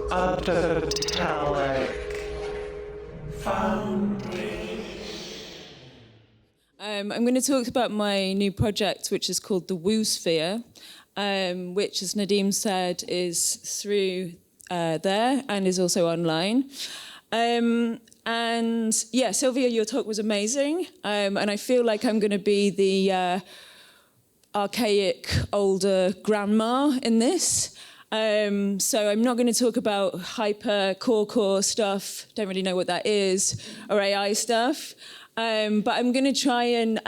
Adotelic Foundry. I'm going to talk about my new project, which is called the Woosphere, which, as Nadim said, is through there and is also online. And yeah, Sylvia, your talk was amazing, and I feel like I'm going to be the archaic, older grandma in this. So I'm not going to talk about core stuff, don't really know what that is, or AI stuff. But I'm going to try and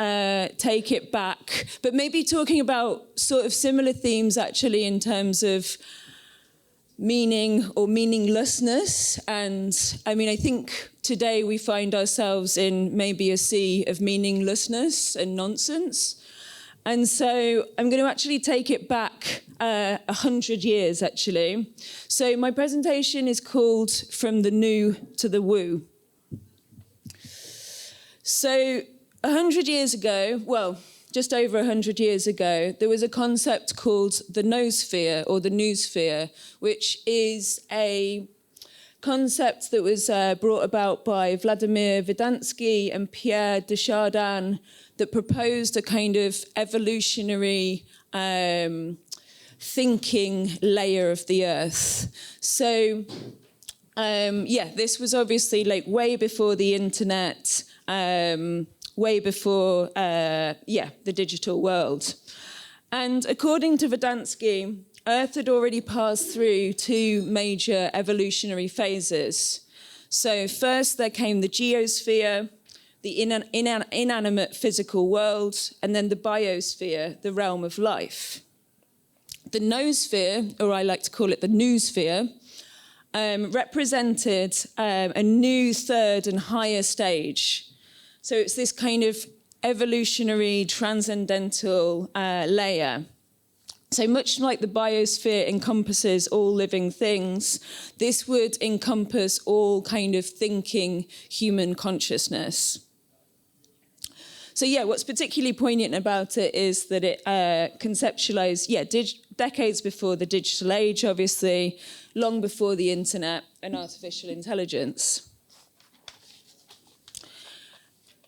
take it back, but maybe talking about sort of similar themes actually in terms of meaning or meaninglessness. And I mean, I think today we find ourselves in maybe a sea of meaninglessness and nonsense. And so I'm going to actually take it back 100 years, actually. So my presentation is called From the New to the Woo. So 100 years ago, well, just over 100 years ago, there was a concept called the Noosphere or the Noosphere, which is a concept that was brought about by Vladimir Vernadsky and Pierre Desjardins that proposed a kind of evolutionary thinking layer of the Earth. So, yeah, this was obviously like way before the internet, way before, the digital world. And according to Vernadsky, Earth had already passed through two major evolutionary phases. So first there came the geosphere, the inanimate physical world, and then the biosphere, the realm of life. The Noosphere, or I like to call it the Noosphere, represented a new third and higher stage. So it's this kind of evolutionary, transcendental layer. So much like the biosphere encompasses all living things, this would encompass all kind of thinking human consciousness. So yeah, what's particularly poignant about it is that it conceptualized, decades before the digital age, obviously, long before the internet and artificial intelligence.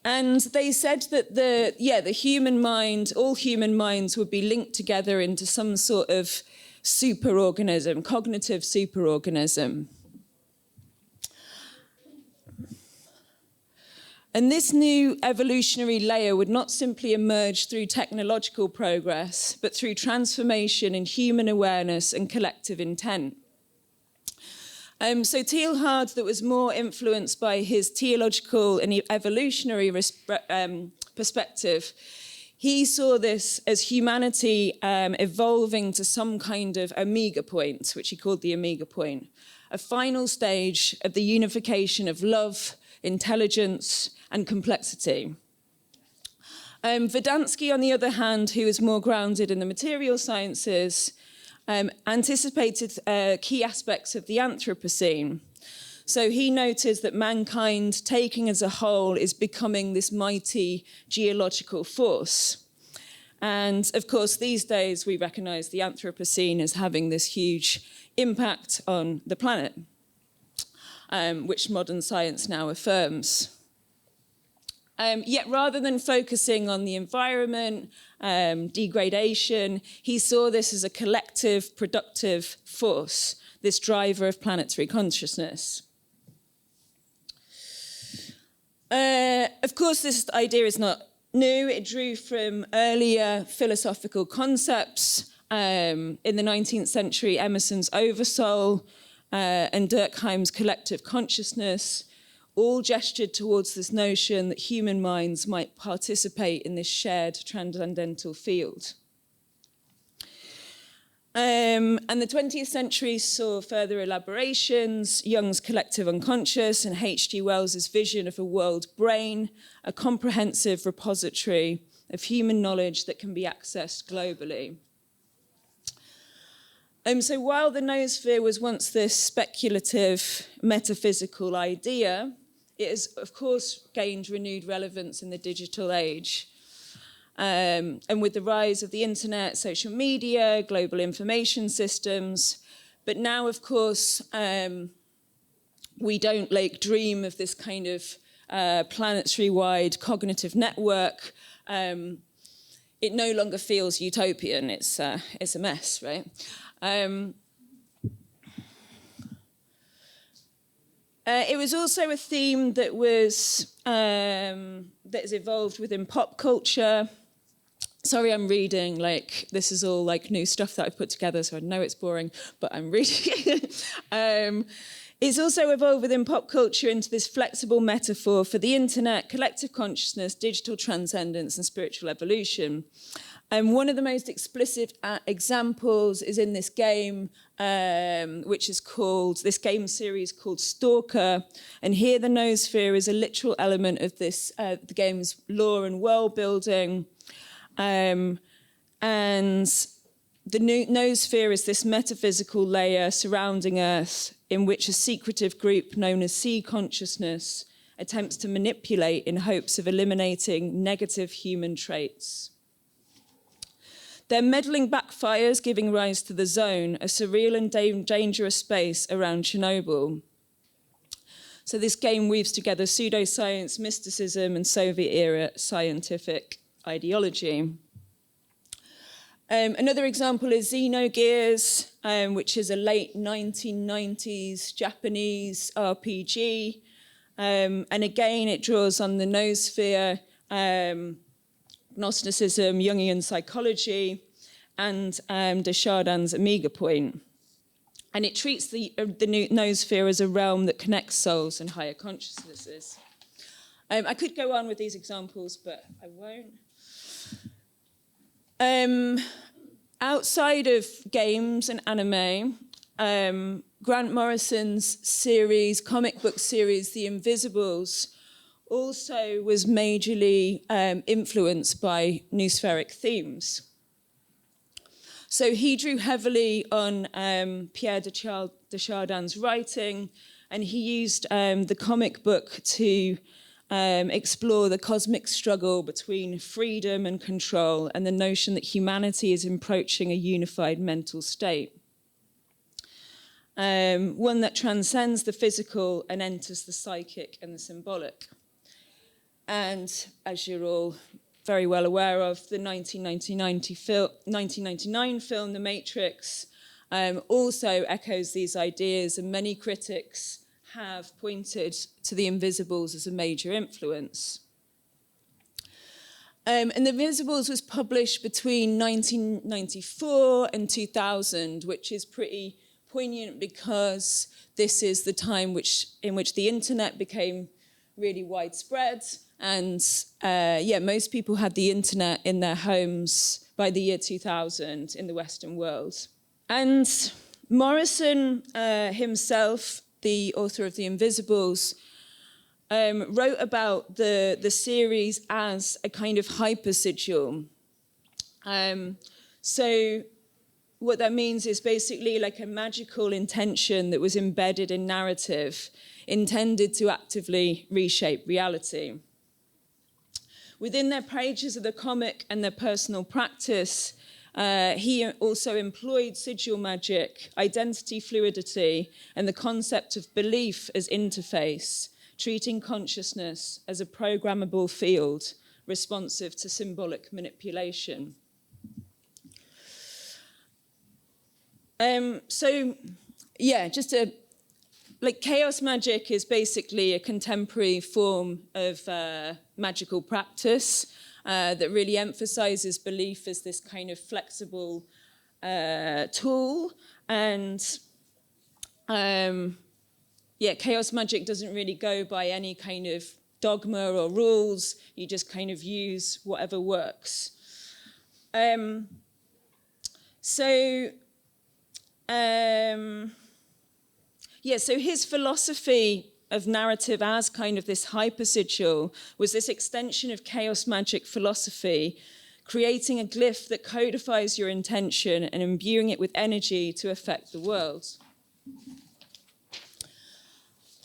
And they said that the human mind, all human minds would be linked together into some sort of superorganism, cognitive superorganism. And this new evolutionary layer would not simply emerge through technological progress, but through transformation in human awareness and collective intent. So Teilhard, that was more influenced by his theological and evolutionary perspective, he saw this as humanity evolving to some kind of omega point, which he called the omega point, a final stage of the unification of love, intelligence, and complexity. Vernadsky, on the other hand, who was more grounded in the material sciences, anticipated key aspects of the Anthropocene. So he noted that mankind, taken as a whole, is becoming this mighty geological force. And of course, these days, we recognize the Anthropocene as having this huge impact on the planet, which modern science now affirms. Yet rather than focusing on the environment, degradation, he saw this as a collective, productive force, this driver of planetary consciousness. Of course, this idea is not new. It drew from earlier philosophical concepts. In the 19th century, Emerson's Oversoul and Durkheim's collective consciousness all gestured towards this notion that human minds might participate in this shared transcendental field. And the 20th century saw further elaborations, Jung's collective unconscious and H.G. Wells's vision of a world brain, a comprehensive repository of human knowledge that can be accessed globally. So while the Noosphere was once this speculative, metaphysical idea, it has, of course, gained renewed relevance in the digital age. And with the rise of the internet, social media, global information systems, But now, of course, we don't like dream of this kind of planetary-wide cognitive network. It no longer feels utopian. It's a mess, right? It was also a theme that has evolved within pop culture. Sorry, I'm reading, like, this is all like new stuff that I've put together, so I know it's boring, but I'm reading. It's also evolved within pop culture into this flexible metaphor for the internet, collective consciousness, digital transcendence, and spiritual evolution. And one of the most explicit examples is in this game, which is called, this game series called Stalker. And here the Noosphere is a literal element of this, the game's lore and world building. And the Noosphere is this metaphysical layer surrounding Earth in which a secretive group known as C consciousness attempts to manipulate in hopes of eliminating negative human traits. Their meddling backfires, giving rise to the Zone, a surreal and dangerous space around Chernobyl. So this game weaves together pseudoscience, mysticism, and Soviet-era scientific ideology. Another example is Xenogears, which is a late 1990s Japanese RPG. And again, it draws on the Noosphere, Gnosticism, Jungian psychology, and Desjardins' Amiga point. And it treats the Noosphere as a realm that connects souls and higher consciousnesses. I could go on with these examples, but I won't. Outside of games and anime, Grant Morrison's series, comic book series, The Invisibles, also was majorly influenced by Noospheric themes. So he drew heavily on Pierre Desjardins' writing, and he used the comic book to explore the cosmic struggle between freedom and control and the notion that humanity is approaching a unified mental state. One that transcends the physical and enters the psychic and the symbolic. And as you're all very well aware of, the 1999 film, The Matrix, also echoes these ideas, and many critics have pointed to The Invisibles as a major influence. And The Invisibles was published between 1994 and 2000, which is pretty poignant because this is the time in which the internet became really widespread. And most people had the internet in their homes by the year 2000 in the Western world. And Morrison himself, the author of The Invisibles, wrote about the series as a kind of hyper-sigil. So what that means is basically like a magical intention that was embedded in narrative, intended to actively reshape reality. Within their pages of the comic and their personal practice, he also employed sigil magic, identity fluidity, and the concept of belief as interface, treating consciousness as a programmable field responsive to symbolic manipulation. Chaos magic is basically a contemporary form of magical practice that really emphasizes belief as this kind of flexible tool. And chaos magic doesn't really go by any kind of dogma or rules. You just kind of use whatever works. So his philosophy of narrative as kind of this hyper-sigil was this extension of chaos magic philosophy, creating a glyph that codifies your intention and imbuing it with energy to affect the world.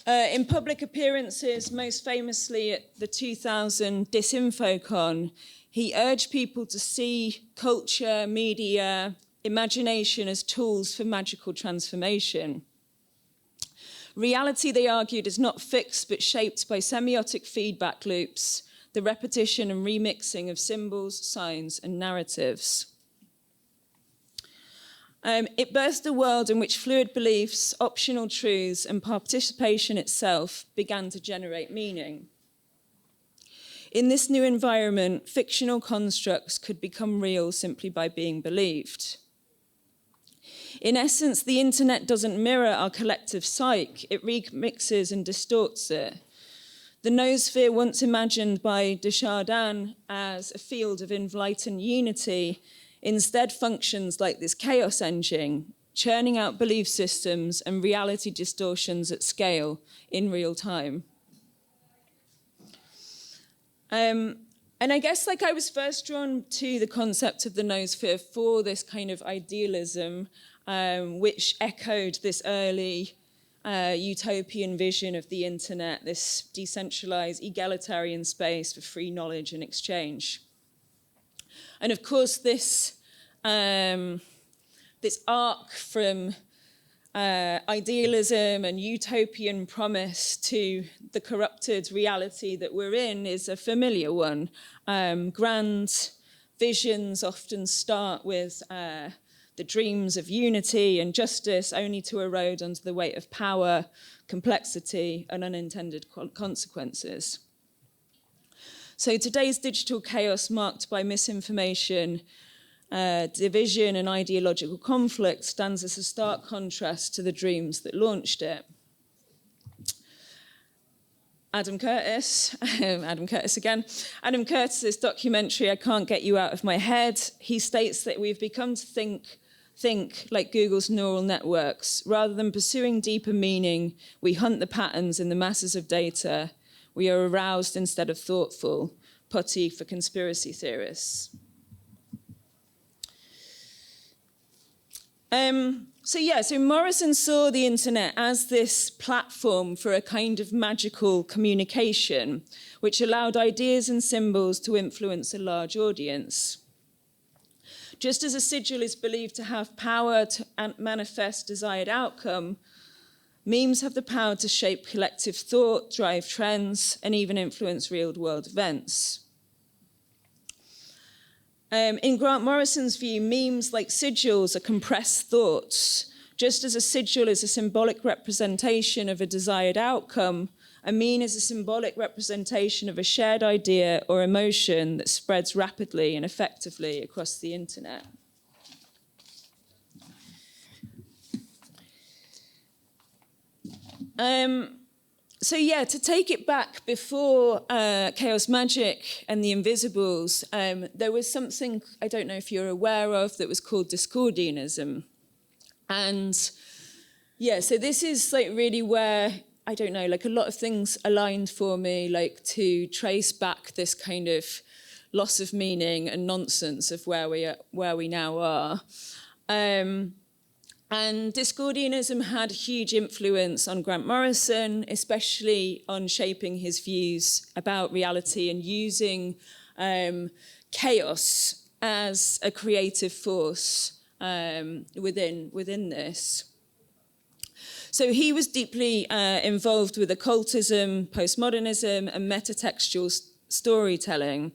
In public appearances, most famously at the 2000 DisinfoCon, he urged people to see culture, media, imagination as tools for magical transformation. Reality, they argued, is not fixed but shaped by semiotic feedback loops, the repetition and remixing of symbols, signs, and narratives. It birthed a world in which fluid beliefs, optional truths, and participation itself began to generate meaning. In this new environment, fictional constructs could become real simply by being believed. In essence, the internet doesn't mirror our collective psyche, it remixes and distorts it. The Noosphere, once imagined by Desjardins as a field of enlightened unity, instead functions like this chaos engine, churning out belief systems and reality distortions at scale in real time. And I guess I was first drawn to the concept of the Noosphere for this kind of idealism, which echoed this early utopian vision of the internet, this decentralized, egalitarian space for free knowledge and exchange. And of course, this arc from idealism and utopian promise to the corrupted reality that we're in is a familiar one. Grand visions often start with the dreams of unity and justice, only to erode under the weight of power, complexity, and unintended consequences. So today's digital chaos, marked by misinformation, division, and ideological conflict, stands as a stark contrast to the dreams that launched it. Adam Curtis's documentary, I Can't Get You Out of My Head, he states that we've become to think like Google's neural networks. Rather than pursuing deeper meaning, we hunt the patterns in the masses of data. We are aroused instead of thoughtful, putty for conspiracy theorists. So Morrison saw the internet as this platform for a kind of magical communication, which allowed ideas and symbols to influence a large audience. Just as a sigil is believed to have power to manifest desired outcome, memes have the power to shape collective thought, drive trends, and even influence real-world events. In Grant Morrison's view, memes, like sigils, are compressed thoughts. Just as a sigil is a symbolic representation of a desired outcome, a meme is a symbolic representation of a shared idea or emotion that spreads rapidly and effectively across the internet. To take it back before Chaos Magic and the Invisibles, there was something, I don't know if you're aware of, that was called Discordianism. And so this is really where, I don't know, a lot of things aligned for me, to trace back this kind of loss of meaning and nonsense of where we now are. And Discordianism had huge influence on Grant Morrison, especially on shaping his views about reality and using chaos as a creative force within this. So he was deeply involved with occultism, postmodernism, and metatextual storytelling.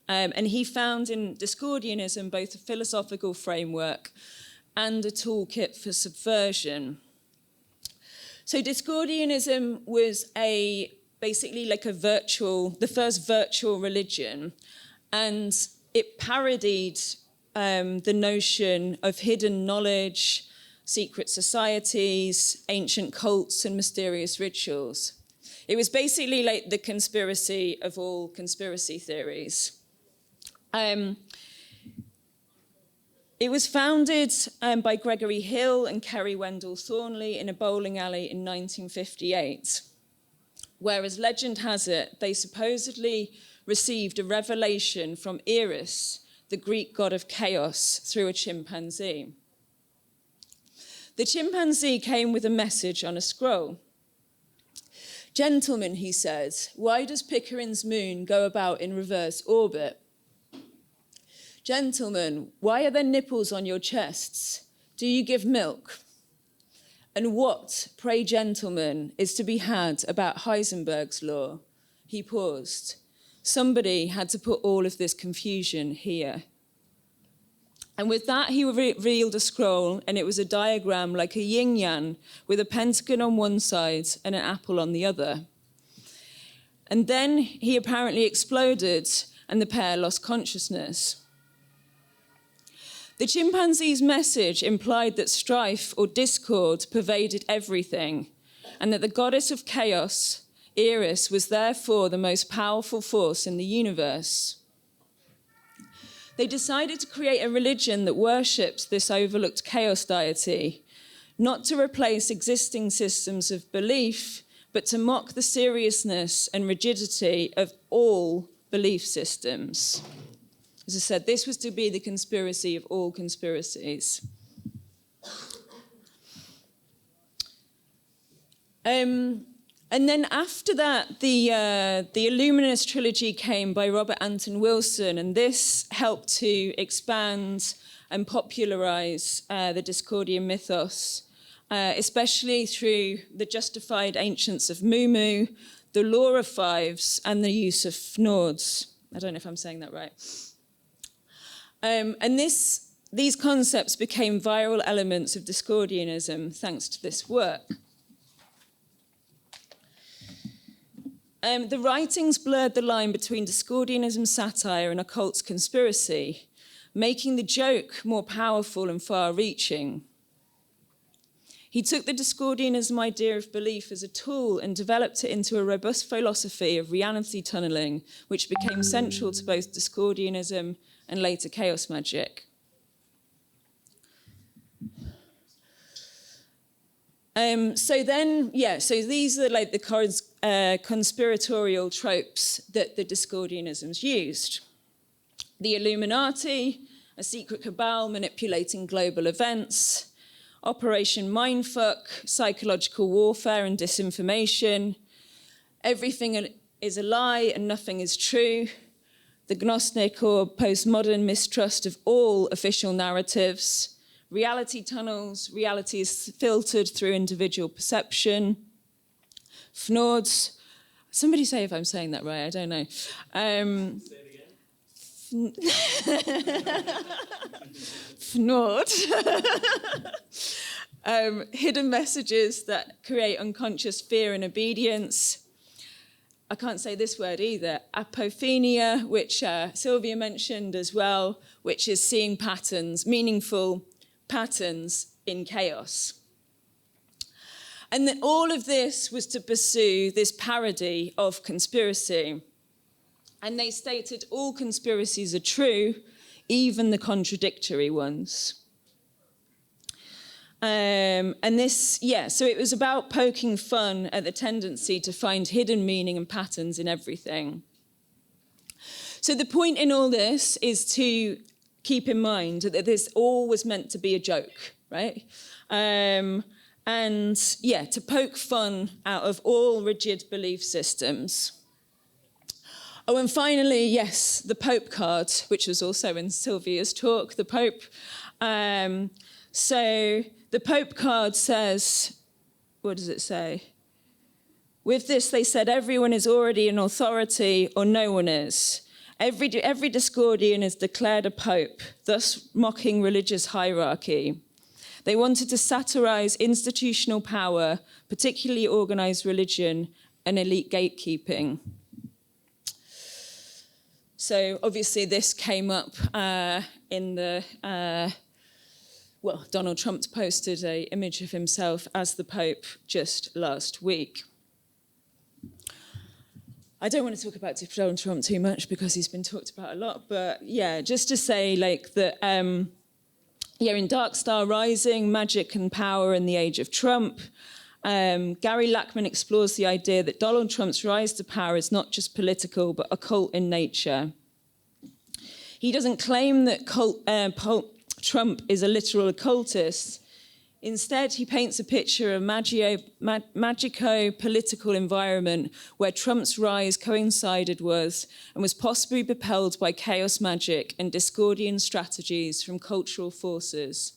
And he found in Discordianism both a philosophical framework and a toolkit for subversion. So Discordianism was basically the first virtual religion, and it parodied the notion of hidden knowledge, secret societies, ancient cults, and mysterious rituals. It was basically the conspiracy of all conspiracy theories. It was founded by Gregory Hill and Kerry Wendell Thornley in a bowling alley in 1958, whereas legend has it they supposedly received a revelation from Eris, the Greek god of chaos, through a chimpanzee. The chimpanzee came with a message on a scroll. "Gentlemen," he said, "why does Pickering's moon go about in reverse orbit?" Gentlemen, why are there nipples on your chests? Do you give milk? And what, pray gentlemen, is to be had about Heisenberg's law? He paused. Somebody had to put all of this confusion here. And with that, he revealed a scroll, and it was a diagram like a yin-yang with a pentagon on one side and an apple on the other. And then he apparently exploded, and the pair lost consciousness. The chimpanzee's message implied that strife or discord pervaded everything, and that the goddess of chaos, Eris, was therefore the most powerful force in the universe. They decided to create a religion that worships this overlooked chaos deity, not to replace existing systems of belief, but to mock the seriousness and rigidity of all belief systems. As I said, this was to be the conspiracy of all conspiracies. And then after that, the Illuminous trilogy came by Robert Anton Wilson, and this helped to expand and popularize the Discordian mythos, especially through the justified ancients of Mumu, the law of fives, and the use of fnords. I don't know if I'm saying that right. And these concepts became viral elements of Discordianism thanks to this work. The writings blurred the line between Discordianism satire and occult conspiracy, making the joke more powerful and far-reaching. He took the Discordianism idea of belief as a tool and developed it into a robust philosophy of reality tunneling, which became central to both Discordianism and later chaos magic. So these are like the conspiratorial tropes that the Discordianisms used. The Illuminati, a secret cabal manipulating global events, Operation Mindfuck, psychological warfare and disinformation, everything is a lie and nothing is true, the Gnostic or postmodern mistrust of all official narratives, reality tunnels, reality is filtered through individual perception, fnords, somebody say if I'm saying that right, I don't know. Say it again. Fnord. Hidden messages that create unconscious fear and obedience. I can't say this word either. Apophenia, which Sylvia mentioned as well, which is seeing patterns, meaningful patterns in chaos. And that all of this was to pursue this parody of conspiracy. And they stated all conspiracies are true, even the contradictory ones. So it was about poking fun at the tendency to find hidden meaning and patterns in everything. So the point in all this is to keep in mind that this all was meant to be a joke, right? To poke fun out of all rigid belief systems. Oh, and finally, yes, the Pope card, which was also in Sylvia's talk, the Pope. So the Pope card says, what does it say? With this, they said, everyone is already an authority or no one is. Every Discordian is declared a pope, thus mocking religious hierarchy. They wanted to satirize institutional power, particularly organized religion and elite gatekeeping. So obviously this came up in the, Donald Trump posted an image of himself as the Pope just last week. I don't want to talk about Donald Trump too much because he's been talked about a lot, but yeah, just to say that, in Dark Star Rising, Magic and Power in the Age of Trump, Gary Lachman explores the idea that Donald Trump's rise to power is not just political, but occult in nature. He doesn't claim that Trump is a literal occultist. Instead, he paints a picture of a magico-political environment where Trump's rise coincided with and was possibly propelled by chaos magic and Discordian strategies from cultural forces.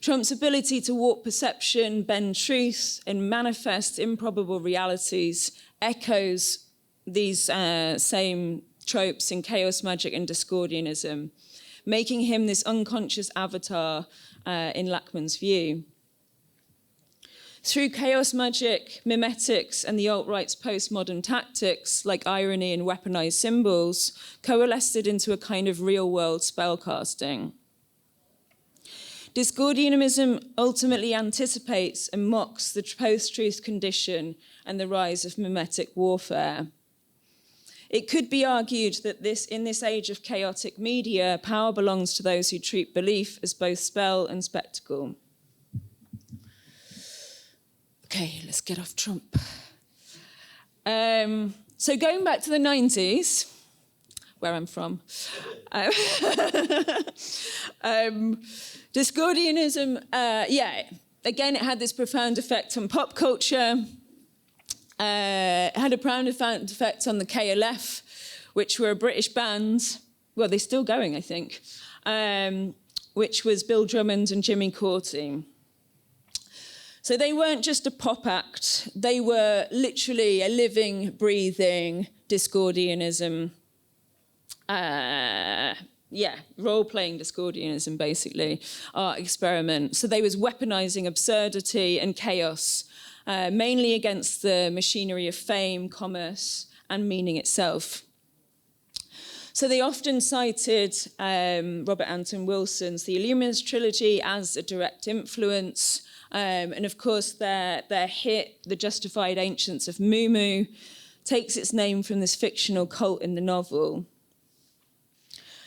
Trump's ability to warp perception, bend truth, and manifest improbable realities echoes these same tropes in chaos magic and Discordianism, making him this unconscious avatar in Lachman's view. Through chaos magic, mimetics, and the alt-right's postmodern tactics, like irony and weaponized symbols, coalesced into a kind of real-world spellcasting. Discordianism ultimately anticipates and mocks the post-truth condition and the rise of mimetic warfare. It could be argued that in this age of chaotic media, power belongs to those who treat belief as both spell and spectacle. Okay, let's get off Trump. So going back to the 90s, where I'm from, Discordianism, again, it had this profound effect on pop culture. It had a profound effect on the KLF, which were a British band. Well, they're still going, I think, which was Bill Drummond and Jimmy Cauty. So they weren't just a pop act. They were literally a living, breathing Discordianism. Role-playing Discordianism, basically, art experiment. So they was weaponizing absurdity and chaos, mainly against the machinery of fame, commerce, and meaning itself. So they often cited Robert Anton Wilson's The Illuminist trilogy as a direct influence. And of course, their hit, The Justified Ancients of Mu, takes its name from this fictional cult in the novel.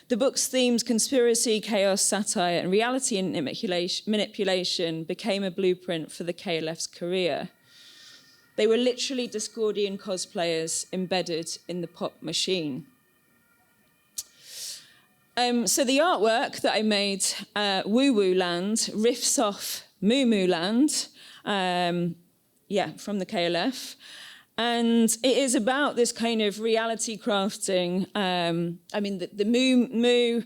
The book's themes, conspiracy, chaos, satire, and reality and manipulation, became a blueprint for the KLF's career. They were literally Discordian cosplayers embedded in the pop machine. So the artwork that I made, Woo Woo Land, riffs off Moo Moo Land, from the KLF. And it is about this kind of reality crafting. The Moo,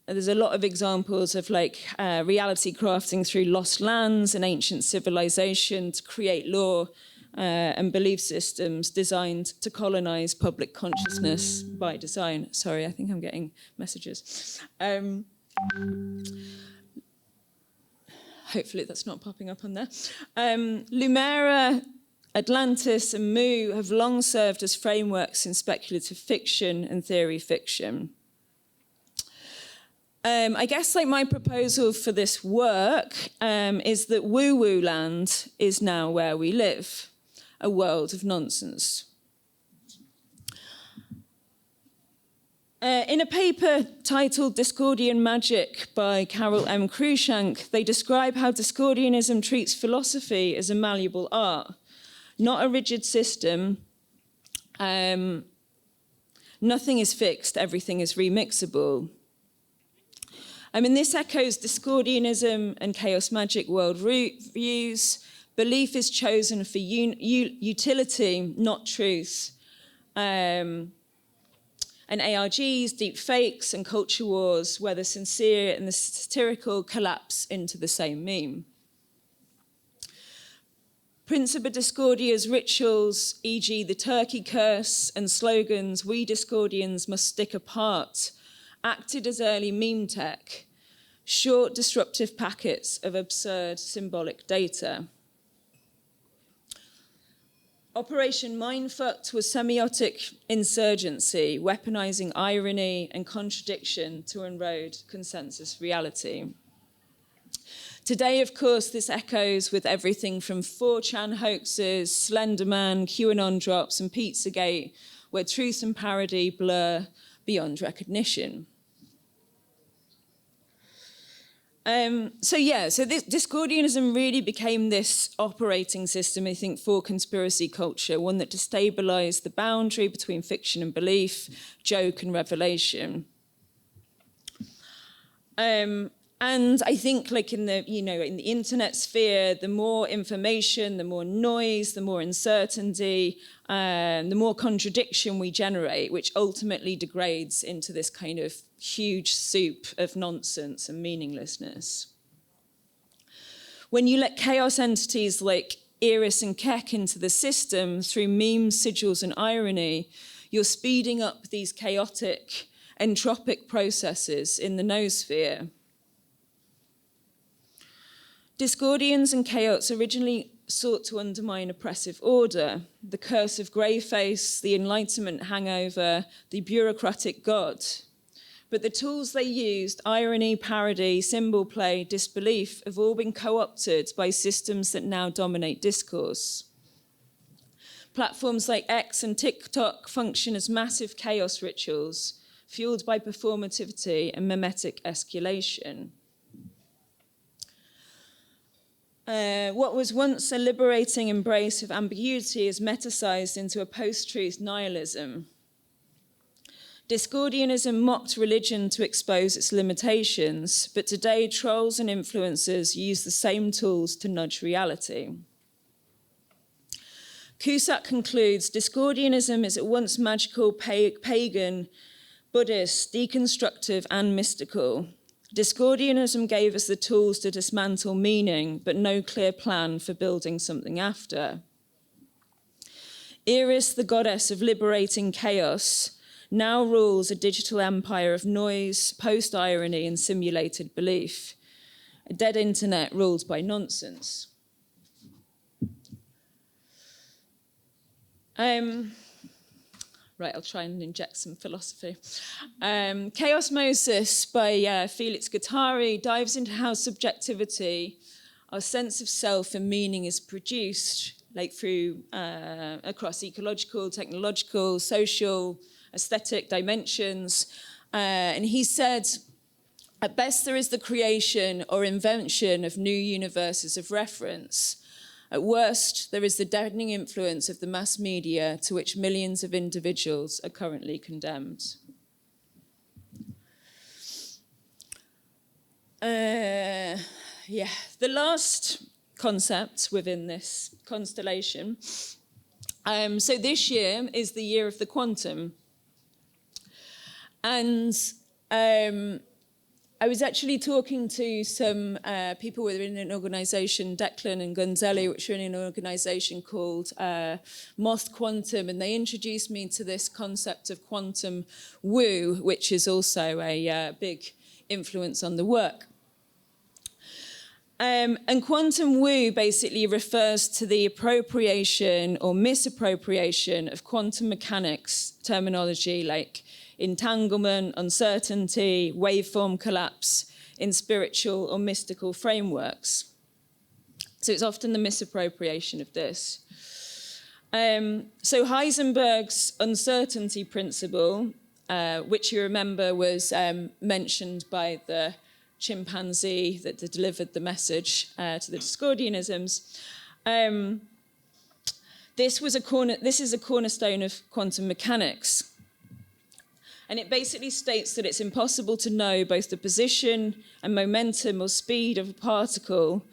there's a lot of examples of reality crafting through lost lands and ancient civilization to create law and belief systems designed to colonize public consciousness by design. Sorry, I think I'm getting messages. Hopefully that's not popping up on there. Lumera, Atlantis, and Mu have long served as frameworks in speculative fiction and theory fiction. I guess my proposal for this work is that Woo Woo Land is now where we live, a world of nonsense. In a paper titled Discordian Magic by Carol M. Cruikshank, they describe how Discordianism treats philosophy as a malleable art, not a rigid system. Nothing is fixed, everything is remixable. This echoes Discordianism and chaos magic world views. Belief is chosen for utility, not truth. And ARGs, deep fakes, and culture wars, where the sincere and the satirical collapse into the same meme. Principe Discordia's rituals, e.g. the turkey curse and slogans, "We Discordians must stick apart," acted as early meme tech, short disruptive packets of absurd symbolic data. Operation Mindfucked was semiotic insurgency, weaponizing irony and contradiction to erode consensus reality. Today, of course, this echoes with everything from 4chan hoaxes, Slenderman, QAnon drops, and Pizzagate, where truth and parody blur beyond recognition. So this Discordianism really became this operating system, I think, for conspiracy culture, one that destabilized the boundary between fiction and belief, joke and revelation. And I think, like in the internet sphere, the more information, the more noise, the more uncertainty, the more contradiction we generate, which ultimately degrades into this kind of huge soup of nonsense and meaninglessness. When you let chaos entities like Iris and Keck into the system through memes, sigils, and irony, you're speeding up these chaotic, entropic processes in the noosphere. Discordians and chaots originally sought to undermine oppressive order, the curse of greyface, the Enlightenment hangover, the bureaucratic god. But the tools they used, irony, parody, symbol play, disbelief, have all been co-opted by systems that now dominate discourse. Platforms like X and TikTok function as massive chaos rituals, fueled by performativity and mimetic escalation. What was once a liberating embrace of ambiguity is metasized into a post-truth nihilism. Discordianism mocked religion to expose its limitations, but today trolls and influencers use the same tools to nudge reality. Cusack concludes, Discordianism is at once magical, pagan, Buddhist, deconstructive, and mystical. Discordianism gave us the tools to dismantle meaning, but no clear plan for building something after. Iris, the goddess of liberating chaos, now rules a digital empire of noise, post-irony, and simulated belief. A dead internet ruled by nonsense. Right, I'll try and inject some philosophy. Chaosmosis by Felix Guattari dives into how subjectivity, our sense of self and meaning, is produced, like through across ecological, technological, social, aesthetic dimensions. And he said, at best there is the creation or invention of new universes of reference. At worst, there is the deadening influence of the mass media to which millions of individuals are currently condemned. The last concept within this constellation. So this year is the year of the quantum. And I was actually talking to some people within an organisation, Declan and Gunzelli, which are in an organisation called Moth Quantum, and they introduced me to this concept of quantum woo, which is also a big influence on the work. And quantum woo basically refers to the appropriation or misappropriation of quantum mechanics terminology like entanglement, uncertainty, waveform collapse in spiritual or mystical frameworks. So it's often the misappropriation of this. So Heisenberg's uncertainty principle, which you remember was mentioned by the chimpanzee that delivered the message to the Discordianisms. This is a cornerstone of quantum mechanics. And it basically states that it's impossible to know both the position and momentum or speed of a particle,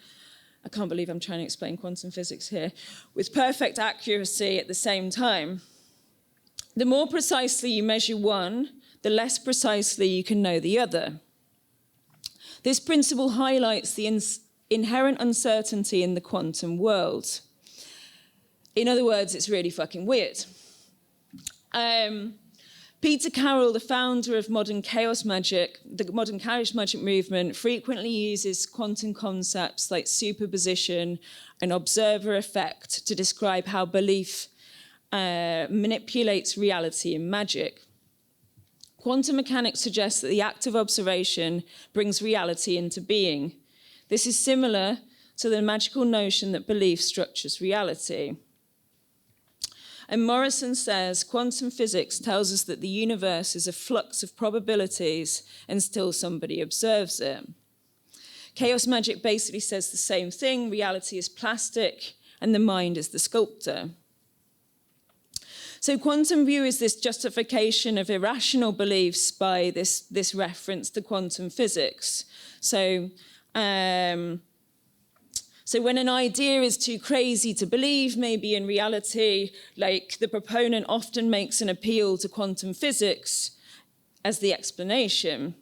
I can't believe I'm trying to explain quantum physics here, with perfect accuracy at the same time. The more precisely you measure one, the less precisely you can know the other. This principle highlights the inherent uncertainty in the quantum world. In other words, it's really fucking weird. Peter Carroll, the founder of modern chaos magic, the modern chaos magic movement, frequently uses quantum concepts like superposition and observer effect to describe how belief manipulates reality in magic. Quantum mechanics suggests that the act of observation brings reality into being. This is similar to the magical notion that belief structures reality. And Morrison says, quantum physics tells us that the universe is a flux of probabilities and still somebody observes it. Chaos magic basically says the same thing. Reality is plastic and the mind is the sculptor. So quantum view is this justification of irrational beliefs by this reference to quantum physics. So when an idea is too crazy to believe, maybe in reality, like the proponent often makes an appeal to quantum physics as the explanation.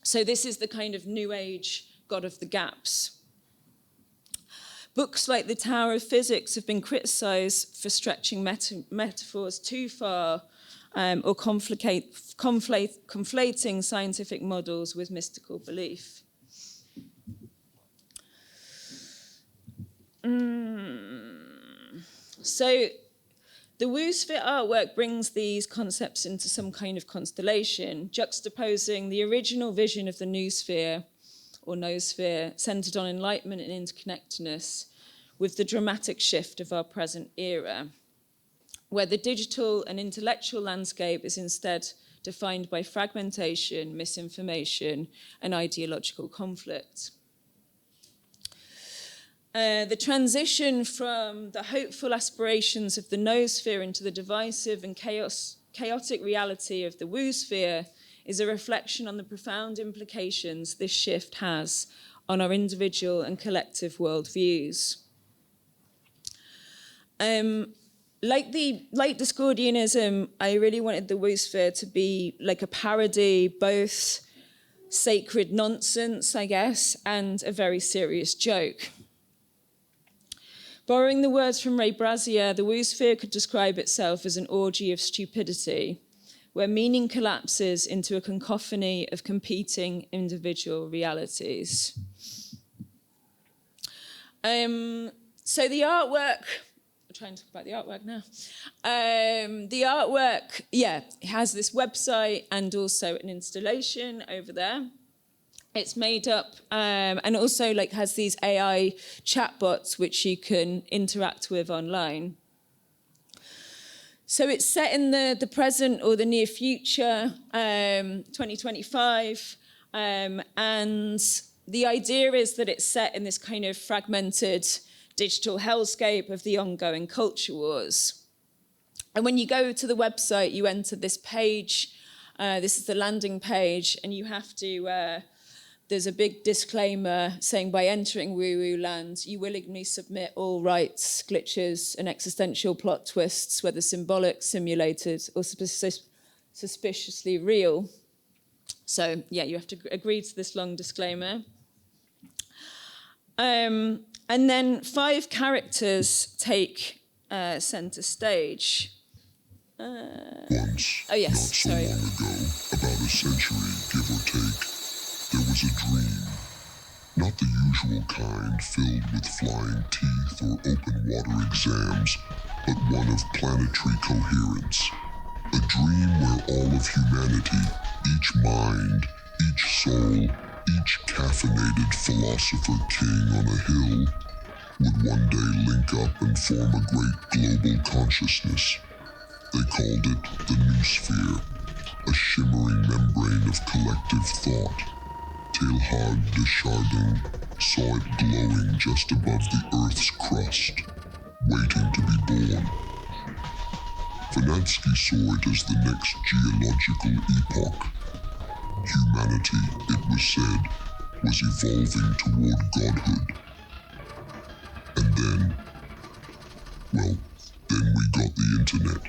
So this is the kind of New Age God of the gaps. Books like The Tower of Physics have been criticized for stretching metaphors too far or conflating scientific models with mystical belief. So the Woosphere artwork brings these concepts into some kind of constellation, juxtaposing the original vision of the Noosphere or Noosphere, centered on enlightenment and interconnectedness, with the dramatic shift of our present era, where the digital and intellectual landscape is instead defined by fragmentation, misinformation, and ideological conflict. The transition from the hopeful aspirations of the Noosphere into the divisive and chaotic reality of the Woosphere is a reflection on the profound implications this shift has on our individual and collective worldviews. Like Discordianism, I really wanted the Woosphere to be like a parody, both sacred nonsense, I guess, and a very serious joke. Borrowing the words from Ray Brazier, the Woosphere could describe itself as an orgy of stupidity, where meaning collapses into a cacophony of competing individual realities. So the artwork, I'm trying to talk about the artwork now. The artwork, it has this website and also an installation over there. It's made up and also has these AI chatbots which you can interact with online. So it's set in the present or the near future, 2025, and the idea is that it's set in this kind of fragmented digital hellscape of the ongoing culture wars. And when you go to the website, you enter this page. This is the landing page, and you have to, there's a big disclaimer saying by entering woo-woo land, you willingly submit all rights, glitches, and existential plot twists, whether symbolic, simulated, or suspiciously real. So, you have to agree to this long disclaimer. And then 5 characters take center stage. Once, not so long ago, about a century, give or take, there was a dream. Not the usual kind filled with flying teeth or open water exams, but one of planetary coherence. A dream where all of humanity, each mind, each soul, each caffeinated philosopher king on a hill, would one day link up and form a great global consciousness. They called it the Noosphere, a shimmering membrane of collective thought. Teilhard de Chardin saw it glowing just above the Earth's crust, waiting to be born. Vernadsky saw it as the next geological epoch. Humanity, it was said, was evolving toward godhood. And then we got the internet.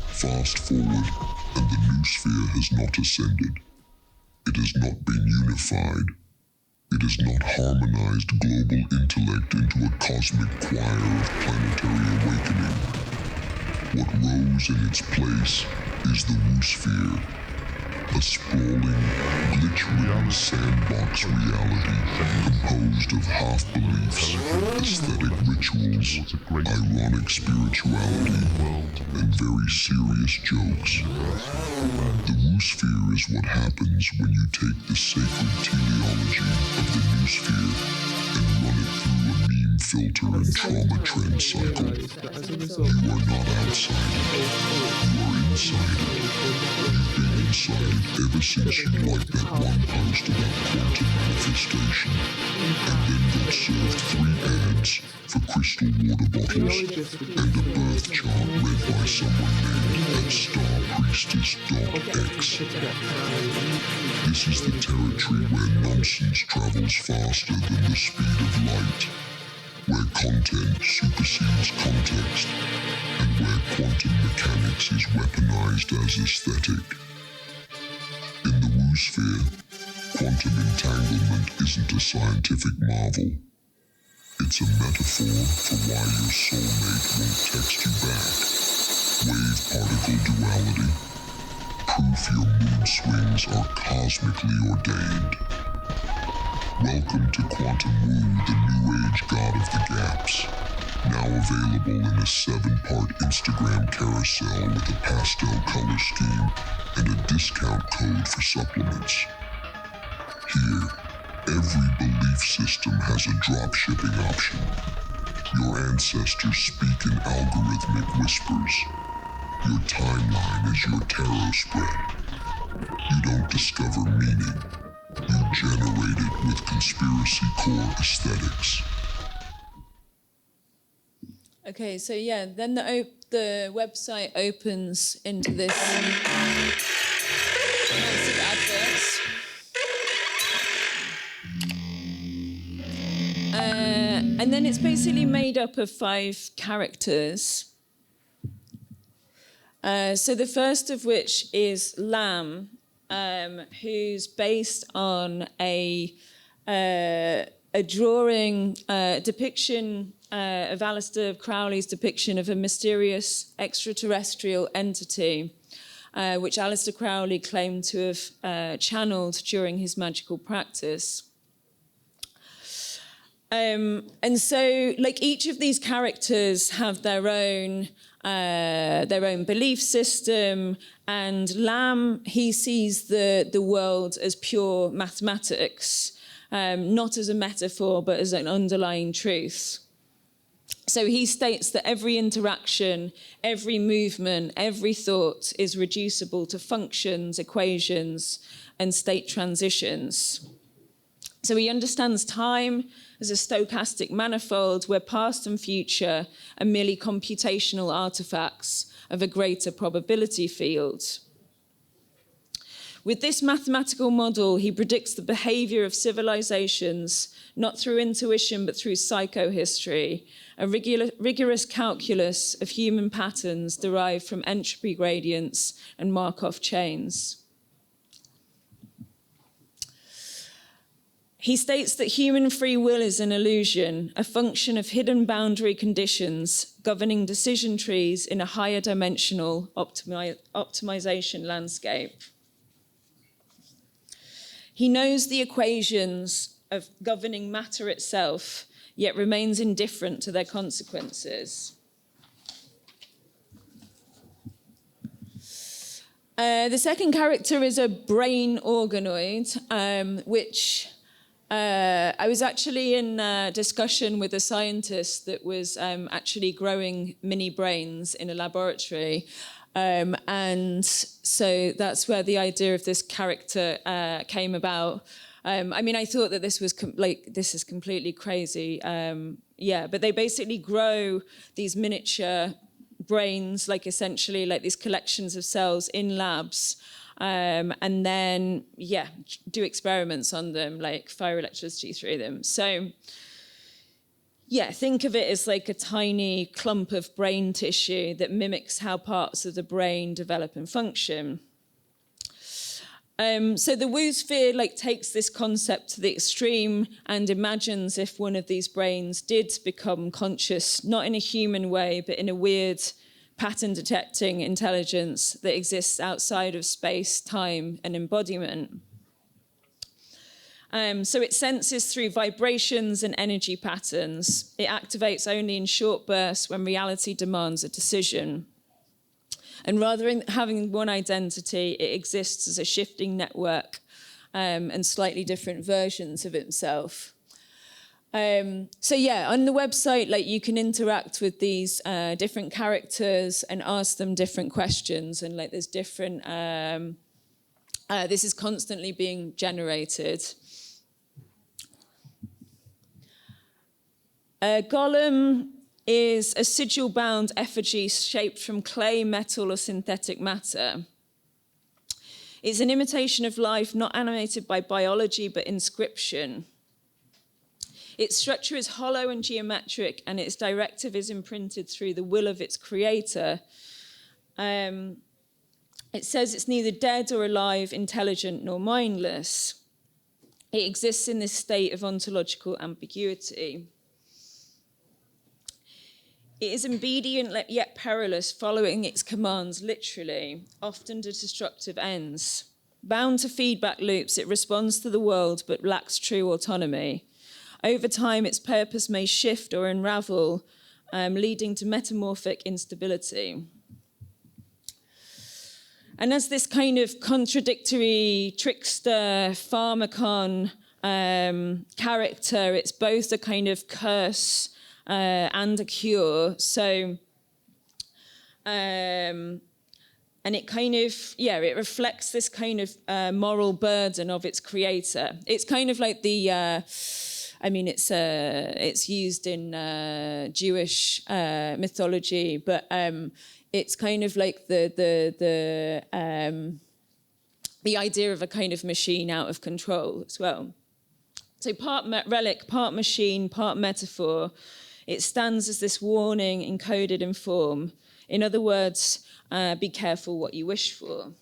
Fast forward, and the Noosphere has not ascended. It has not been unified. It has not harmonized global intellect into a cosmic choir of planetary awakening. What rose in its place is the Woosphere, a sprawling, glitch-ridden sandbox reality composed of half-beliefs, aesthetic rituals, ironic spirituality, and very serious jokes. The Woosphere is what happens when you take the sacred teleology of the Noosphere and run it through a meme filter and trauma trend cycle. You are not outside it. You are inside it. You've been decided ever since you liked that one post about quantum manifestation and then got served 3 ads for crystal water bottles and a birth chart read by someone named @starpriestess.x. This is the territory where nonsense travels faster than the speed of light, where content supersedes context, and where quantum mechanics is weaponized as aesthetic. In the Woosphere, quantum entanglement isn't a scientific marvel. It's a metaphor for why your soulmate won't text you back. Wave-particle duality. Proof your mood swings are cosmically ordained. Welcome to Quantum Woo, the new age god of the gaps. Now available in a 7-part Instagram carousel with a pastel color scheme and a discount code for supplements. Here, every belief system has a drop-shipping option. Your ancestors speak in algorithmic whispers. Your timeline is your tarot spread. You don't discover meaning. You generate it with conspiracy core aesthetics. Okay, so yeah, then the website opens into this massive adverts. And then it's basically made up of 5 characters. So the first of which is Lamb, who's based on a drawing, depiction of Aleister Crowley's depiction of a mysterious extraterrestrial entity, which Aleister Crowley claimed to have channeled during his magical practice. And so, like, each of these characters have their own belief system, and Lamb, he sees the world as pure mathematics, not as a metaphor, but as an underlying truth. So he states that every interaction, every movement, every thought is reducible to functions, equations, and state transitions. So he understands time as a stochastic manifold where past and future are merely computational artifacts of a greater probability field. With this mathematical model, he predicts the behavior of civilizations, not through intuition, but through psychohistory, a rigorous calculus of human patterns derived from entropy gradients and Markov chains. He states that human free will is an illusion, a function of hidden boundary conditions governing decision trees in a higher dimensional optimization landscape. He knows the equations of governing matter itself, yet remains indifferent to their consequences. The second character is a brain organoid, which I was actually in a discussion with a scientist that was actually growing mini brains in a laboratory. And so that's where the idea of this character came about. I mean, I thought that this was this is completely crazy. Yeah, but they basically grow these miniature brains, like essentially like these collections of cells in labs. And then, yeah, do experiments on them, like fire electricity through them. So, yeah, think of it as like a tiny clump of brain tissue that mimics how parts of the brain develop and function. So the Woosphere takes this concept to the extreme and imagines if one of these brains did become conscious, not in a human way, but in a weird pattern-detecting intelligence that exists outside of space, time, and embodiment. So it senses through vibrations and energy patterns. It activates only in short bursts when reality demands a decision. And rather than having one identity, it exists as a shifting network and slightly different versions of itself. So yeah, on the website, you can interact with these different characters and ask them different questions, and there's different This is constantly being generated. Golem is a sigil-bound effigy shaped from clay, metal, or synthetic matter. It's an imitation of life, not animated by biology, but inscription. Its structure is hollow and geometric, and its directive is imprinted through the will of its creator. It says it's neither dead or alive, intelligent nor mindless. It exists in this state of ontological ambiguity. It is obedient yet perilous, following its commands literally, often to destructive ends. Bound to feedback loops, it responds to the world but lacks true autonomy. Over time, its purpose may shift or unravel, leading to metamorphic instability. And as this kind of contradictory trickster, pharmacon character, it's both a kind of curse and a cure. So, and it kind of, it reflects this kind of moral burden of its creator. It's kind of like the, it's used in Jewish mythology, but it's kind of like the idea of a kind of machine out of control as well. So part relic, part machine, part metaphor. It stands as this warning encoded in form. In other words, be careful what you wish for.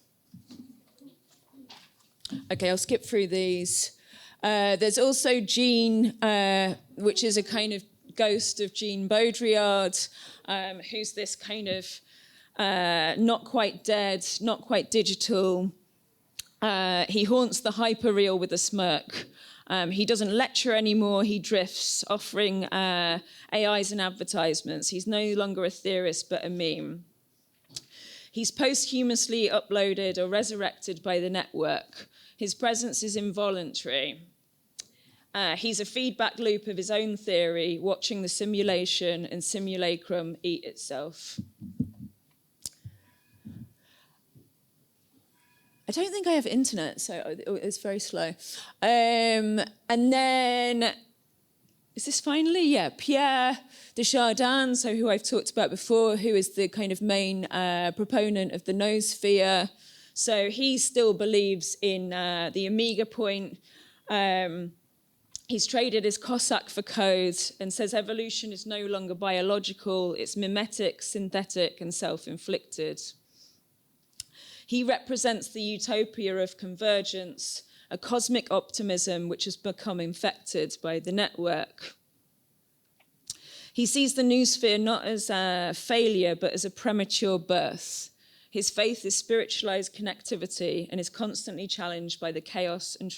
Okay, I'll skip through these. There's also Jean, which is a kind of ghost of Jean Baudrillard, who's this kind of not quite dead, not quite digital. He haunts the hyper-real with a smirk. He doesn't lecture anymore, he drifts, offering AIs and advertisements. He's no longer a theorist, but a meme. He's posthumously uploaded or resurrected by the network. His presence is involuntary. He's a feedback loop of his own theory, watching the simulation and simulacrum eat itself. I don't think I have internet, so it's very slow. And then, is this finally? Yeah, Pierre de Chardin, so who I've talked about before, who is the kind of main proponent of the Noosphere. So he still believes in the Omega point. He's traded his Cossack for code and says evolution is no longer biological, it's mimetic, synthetic, and self-inflicted. He represents the utopia of convergence, a cosmic optimism which has become infected by the network. He sees the Noosphere not as a failure, but as a premature birth. His faith is spiritualized connectivity and is constantly challenged by the chaos and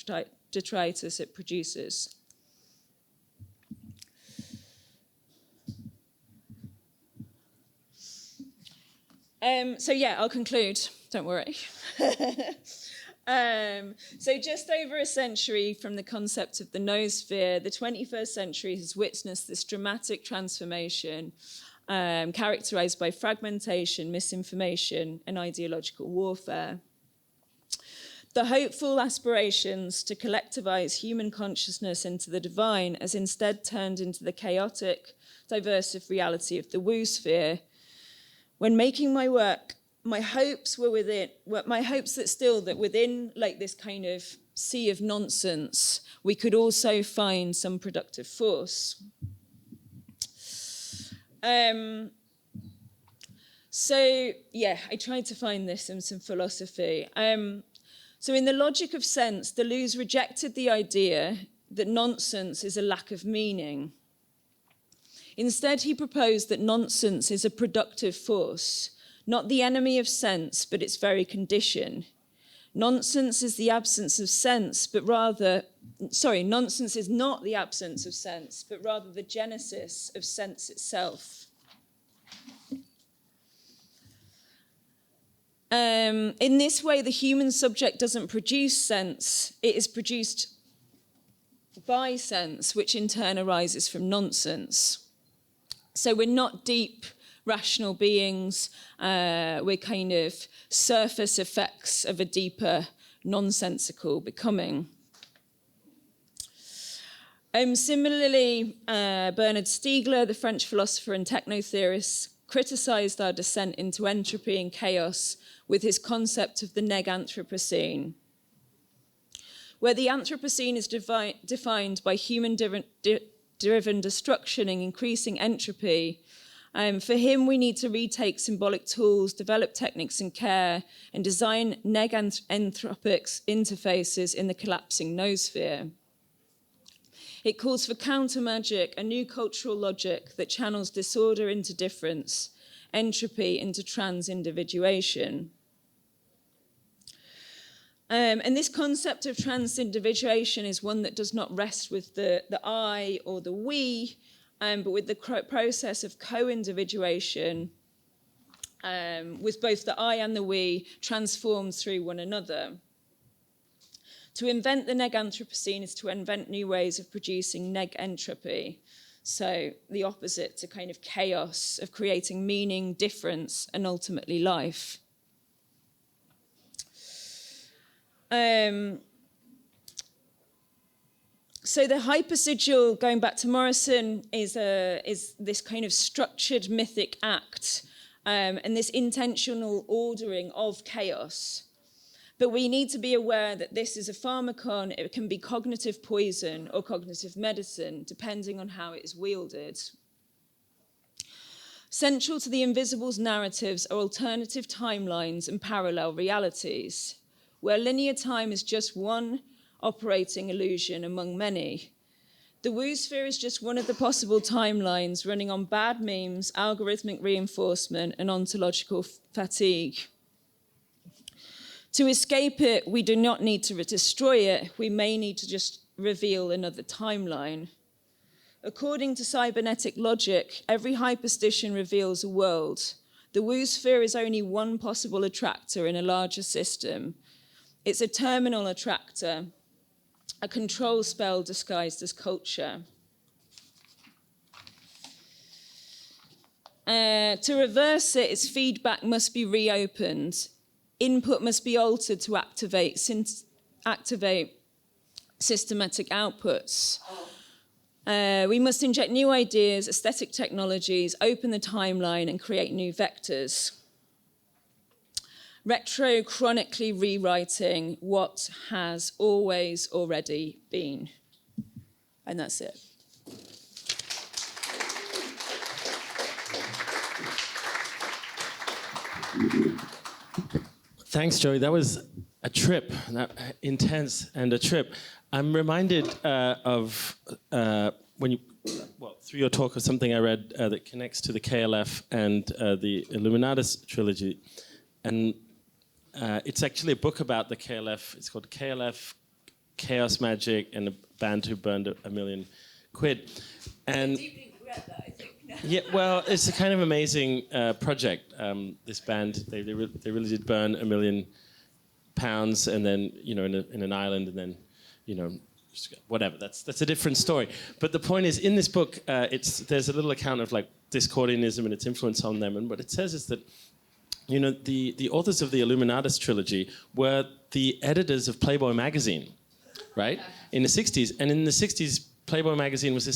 detritus it produces. I'll conclude. Don't worry. So just over a century from the concept of the Noosphere, the 21st century has witnessed this dramatic transformation characterized by fragmentation, misinformation, and ideological warfare. The hopeful aspirations to collectivize human consciousness into the divine has instead turned into the chaotic, diversive reality of the Woosphere. When making my work, my hopes that within like this kind of sea of nonsense, we could also find some productive force. I tried to find this in some philosophy. So in the logic of sense, Deleuze rejected the idea that nonsense is a lack of meaning. Instead, he proposed that nonsense is a productive force, not the enemy of sense, but its very condition. Nonsense is the absence of sense, nonsense is not the absence of sense, but rather the genesis of sense itself. In this way, the human subject doesn't produce sense, it is produced by sense, which in turn arises from nonsense. So we're not deep rational beings. We're kind of surface effects of a deeper, nonsensical becoming. Similarly, Bernard Stiegler, the French philosopher and techno-theorist, criticized our descent into entropy and chaos with his concept of the neg-anthropocene, where the Anthropocene is defined by human-driven destruction and increasing entropy. For him, we need to retake symbolic tools, develop techniques and care, and design neg-anthropic interfaces in the collapsing noosphere. It calls for counter-magic, a new cultural logic that channels disorder into difference, entropy into trans-individuation. And this concept of trans-individuation is one that does not rest with the I or the we, but with the process of co-individuation, with both the I and the we transformed through one another. To invent the neg-anthropocene is to invent new ways of producing neg-entropy, so the opposite to kind of chaos, of creating meaning, difference, and ultimately life. So the hypersigil, going back to Morrison, is this kind of structured mythic act and this intentional ordering of chaos. But we need to be aware that this is a pharmacon. It can be cognitive poison or cognitive medicine, depending on how it is wielded. Central to the Invisible's narratives are alternative timelines and parallel realities, where linear time is just one operating illusion among many. The Woosphere is just one of the possible timelines running on bad memes, algorithmic reinforcement, and ontological fatigue. To escape it, we do not need to destroy it. We may need to just reveal another timeline. According to cybernetic logic, every hyperstition reveals a world. The Woosphere is only one possible attractor in a larger system. It's a terminal attractor, a control spell disguised as culture. To reverse it, its feedback must be reopened. Input must be altered to activate systematic outputs. We must inject new ideas, aesthetic technologies, open the timeline, and create new vectors. Retrochronically rewriting what has always already been. And that's it. Thanks, Joey. That was a trip, intense and a trip. I'm reminded of through your talk, of something I read that connects to the KLF and the Illuminatus trilogy. And it's actually a book about the KLF. It's called KLF, Chaos Magic, and a Band Who Burned £1 million. And deeply regret that, I think. Yeah, well, it's a kind of amazing project. This band, they really did burn £1 million, and then in an island, and then whatever. That's a different story. But the point is, in this book, there's a little account of like Discordianism and its influence on them, and what it says is that the authors of the Illuminatus trilogy were the editors of Playboy magazine, right? In the 60s, and in the 60s. Playboy magazine was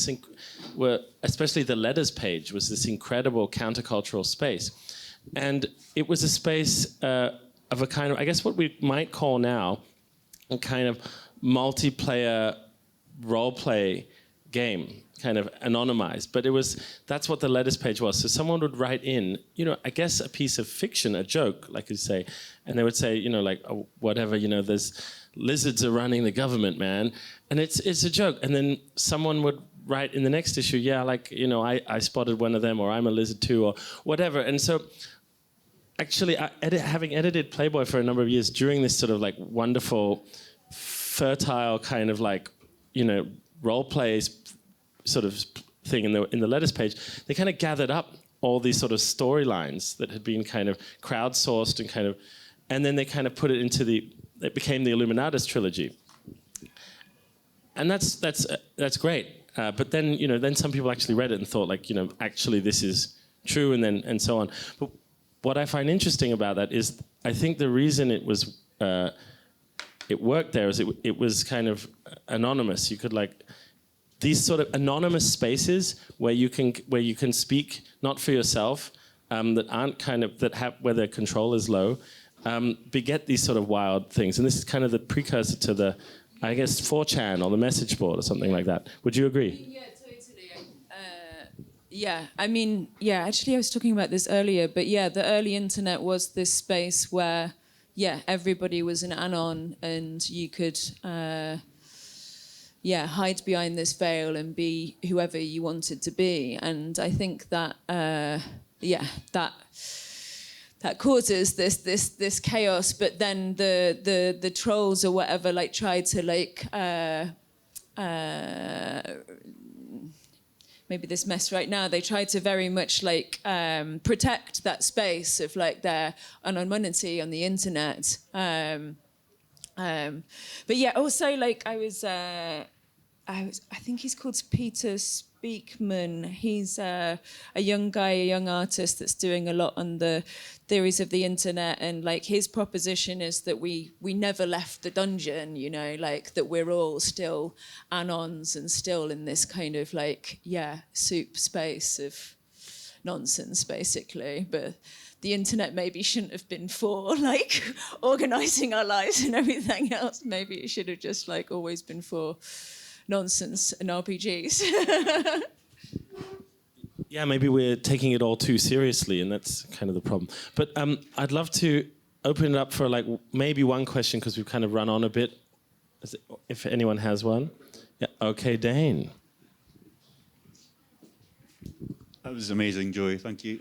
especially the letters page, was this incredible countercultural space. And it was a space of a kind of, I guess what we might call now, a kind of multiplayer role play game, kind of anonymized. But that's what the letters page was. So someone would write in, I guess a piece of fiction, a joke, like you say, and they would say, oh, whatever, there's lizards are running the government, man. And it's a joke. And then someone would write in the next issue, I spotted one of them, or I'm a lizard too, or whatever. And so actually, having edited Playboy for a number of years during this sort of like wonderful, fertile kind of like, role plays sort of thing in the letters page, they kind of gathered up all these sort of storylines that had been kind of crowdsourced and then they kind of put it it became the Illuminatus trilogy. And that's great. But then, then some people actually read it and thought, like, actually this is true, and so on. But what I find interesting about that is, I think the reason it worked there is it was kind of anonymous. You could these sort of anonymous spaces where you can speak not for yourself, that aren't where the control is low, beget these sort of wild things. And this is kind of the precursor to the, I guess, 4chan or the message board or something like that. Would you agree? Yeah, totally. Actually I was talking about this earlier, but yeah, the early internet was this space where, everybody was an anon, and you could, hide behind this veil and be whoever you wanted to be. And I think that, that causes this chaos. But then the trolls or whatever tried to maybe this mess right now, they try to very much protect that space of their anonymity on the internet. But yeah, also I think he's called Peter Speakman. He's a young guy, a young artist that's doing a lot on the theories of the internet, and his proposition is that we never left the dungeon, that we're all still anons and still in this kind of soup space of nonsense, basically. But the internet maybe shouldn't have been for organizing our lives and everything else. Maybe it should have just always been for nonsense and RPGs. Yeah, maybe we're taking it all too seriously, and that's kind of the problem. But I'd love to open it up for maybe one question, because we've kind of run on a bit. If anyone has one. Yeah. Okay, Dane. That was amazing, Joy. Thank you.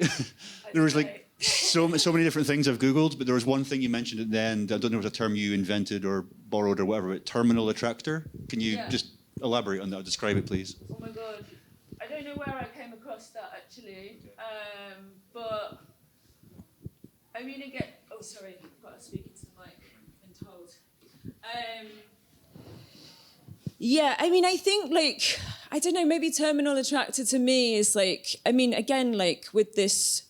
There was so many different things I've Googled, but there was one thing you mentioned at the end. I don't know if it was a term you invented or borrowed or whatever, but terminal attractor. Can you just elaborate on that? Describe it, please. Oh my God. I don't know where I came across that, actually. But, I mean, again... Oh, sorry. I've got to speak into the mic. I've been told. Yeah, I mean, I think, I don't know, maybe terminal attractor to me is, I mean, again, with this...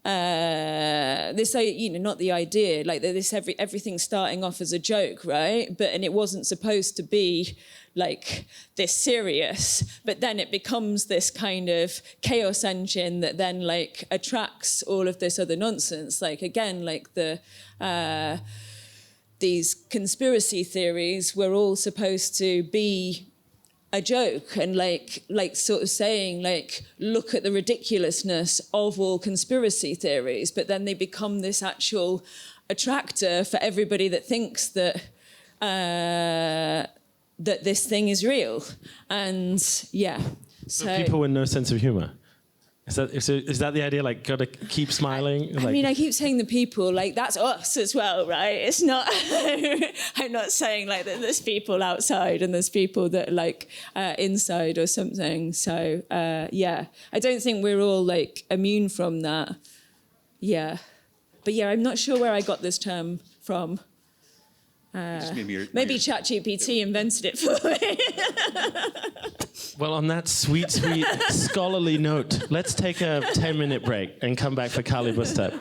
not the idea, this everything starting off as a joke, right? And it wasn't supposed to be this serious, but then it becomes this kind of chaos engine that then attracts all of this other nonsense. These conspiracy theories were all supposed to be a joke, and sort of saying look at the ridiculousness of all conspiracy theories, but then they become this actual attractor for everybody that thinks that that this thing is real. And so people with no sense of humor. Is that the idea? Gotta keep smiling? I mean, I keep saying the people, that's us as well, right? It's not, I'm not saying that there's people outside and there's people that inside or something. So, I don't think we're all immune from that. Yeah. But I'm not sure where I got this term from. Maybe ChatGPT invented it for me. Well, on that sweet scholarly note, let's take a 10-minute break and come back for Kali Bustap.